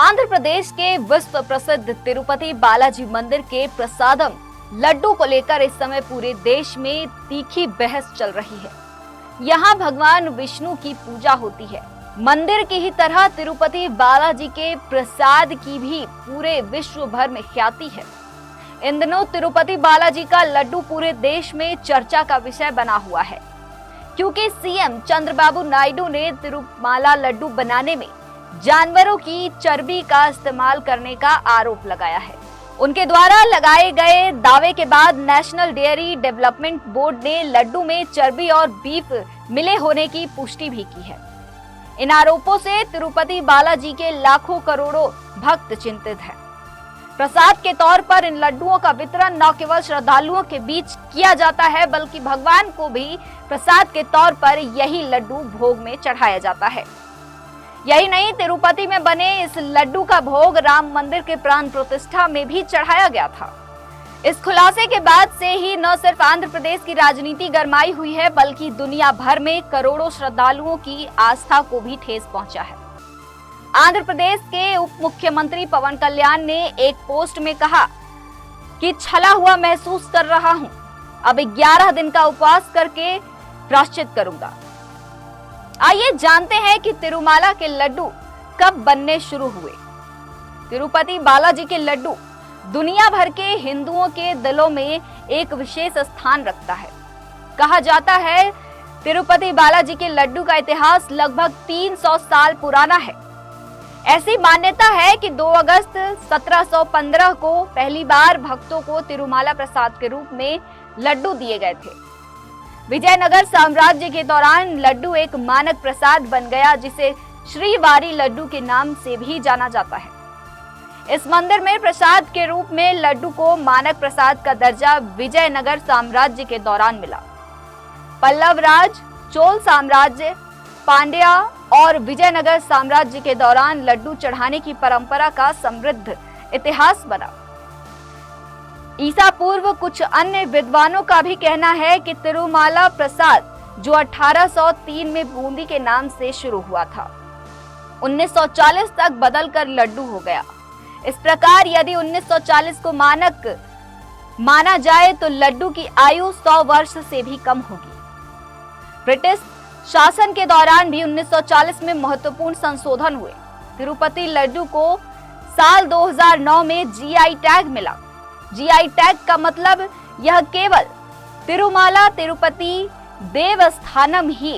आंध्र प्रदेश के विश्व प्रसिद्ध तिरुपति बालाजी मंदिर के प्रसादम लड्डू को लेकर इस समय पूरे देश में तीखी बहस चल रही है। यहाँ भगवान विष्णु की पूजा होती है। मंदिर की ही तरह तिरुपति बालाजी के प्रसाद की भी पूरे विश्व भर में ख्याति है। इन दिनों तिरुपति बालाजी का लड्डू पूरे देश में चर्चा का विषय बना हुआ है, क्योंकि सीएम चंद्रबाबू नायडू ने तिरुमाला लड्डू बनाने में जानवरों की चर्बी का इस्तेमाल करने का आरोप लगाया है। उनके द्वारा लगाए गए दावे के बाद नेशनल डेयरी डेवलपमेंट बोर्ड ने लड्डू में चर्बी और बीफ मिले होने की पुष्टि भी की है। इन आरोपों से तिरुपति बालाजी के लाखों करोड़ों भक्त चिंतित हैं। प्रसाद के तौर पर इन लड्डुओं का वितरण न केवल श्रद्धालुओं के बीच किया जाता है, बल्कि भगवान को भी प्रसाद के तौर पर यही लड्डू भोग में चढ़ाया जाता है। यही नहीं, तिरुपति में बने इस लड्डू का भोग राम मंदिर के प्राण प्रतिष्ठा में भी चढ़ाया गया था। इस खुलासे के बाद से ही न सिर्फ आंध्र प्रदेश की राजनीति गरमाई हुई है, बल्कि दुनिया भर में करोड़ों श्रद्धालुओं की आस्था को भी ठेस पहुंचा है। आंध्र प्रदेश के उप मुख्यमंत्री पवन कल्याण ने एक पोस्ट में कहा कि छला हुआ महसूस कर रहा हूं, अब 11 दिन का उपवास करके प्रायश्चित करूंगा। आइए जानते हैं कि तिरुमाला के लड्डू कब बनने शुरू हुए। तिरुपति बालाजी के लड्डू दुनिया भर के हिंदुओं के दिलों में एक विशेष स्थान रखता है। कहा जाता है तिरुपति बालाजी के लड्डू का इतिहास लगभग 300 साल पुराना है। ऐसी मान्यता है कि 2 अगस्त 1715 को पहली बार भक्तों को तिरुमाला प्रसाद के रूप में लड्डू दिए गए थे। विजयनगर साम्राज्य के दौरान लड्डू एक मानक प्रसाद बन गया, जिसे श्रीवारी लड्डू के नाम से भी जाना जाता है। इस मंदिर में प्रसाद के रूप में लड्डू को मानक प्रसाद का दर्जा विजयनगर साम्राज्य के दौरान मिला। पल्लव राज, चोल साम्राज्य, पांड्या और विजयनगर साम्राज्य के दौरान लड्डू चढ़ाने की परंपरा का समृद्ध इतिहास बना। ईसा पूर्व कुछ अन्य विद्वानों का भी कहना है कि तिरुमाला प्रसाद, जो 1803 में बूंदी के नाम से शुरू हुआ था, 1940 तक बदलकर लड्डू हो गया। इस प्रकार यदि 1940 को मानक माना जाए तो लड्डू की आयु 100 वर्ष से भी कम होगी। ब्रिटिश शासन के दौरान भी 1940 में महत्वपूर्ण संशोधन हुए। तिरुपति लड्डू को साल 2009 में जीआई टैग मिला। जीआई टैग का मतलब यह केवल तिरुमाला तिरुपति देवस्थानम ही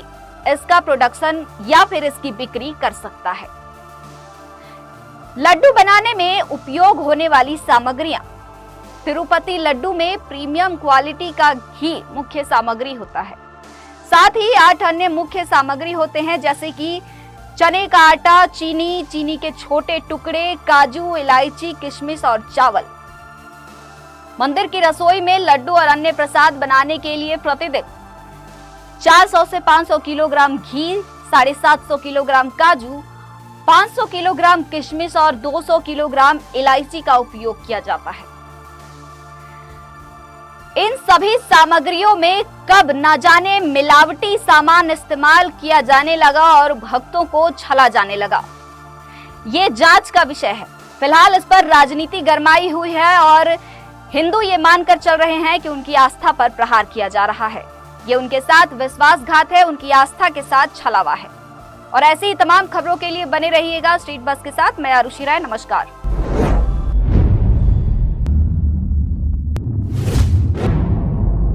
इसका प्रोडक्शन या फिर इसकी बिक्री कर सकता है। लड्डू बनाने में उपयोग होने वाली सामग्रियां। तिरुपति लड्डू में प्रीमियम क्वालिटी का घी मुख्य सामग्री होता है। साथ ही 8 अन्य मुख्य सामग्री होते हैं, जैसे कि चने का आटा, चीनी के छोटे टुकड़े, काजू, इलायची, किशमिश और चावल। मंदिर की रसोई में लड्डू और अन्य प्रसाद बनाने के लिए प्रतिदिन 400 से 500 किलोग्राम घी, 750 किलोग्राम काजू, 500 किलोग्राम किशमिश और 200 किलोग्राम इलायची का उपयोग किया जाता है। इन सभी सामग्रियों में कब न जाने मिलावटी सामान इस्तेमाल किया जाने लगा और भक्तों को छला जाने लगा, ये जांच का विषय है। फिलहाल इस पर राजनीति गरमाई हुई है और हिंदू ये मानकर चल रहे हैं कि उनकी आस्था पर प्रहार किया जा रहा है। ये उनके साथ विश्वासघात है, उनकी आस्था के साथ छलावा है। और ऐसी ही तमाम खबरों के लिए बने रहिएगा स्ट्रीट बस के साथ। मैं आरुषि राय, नमस्कार।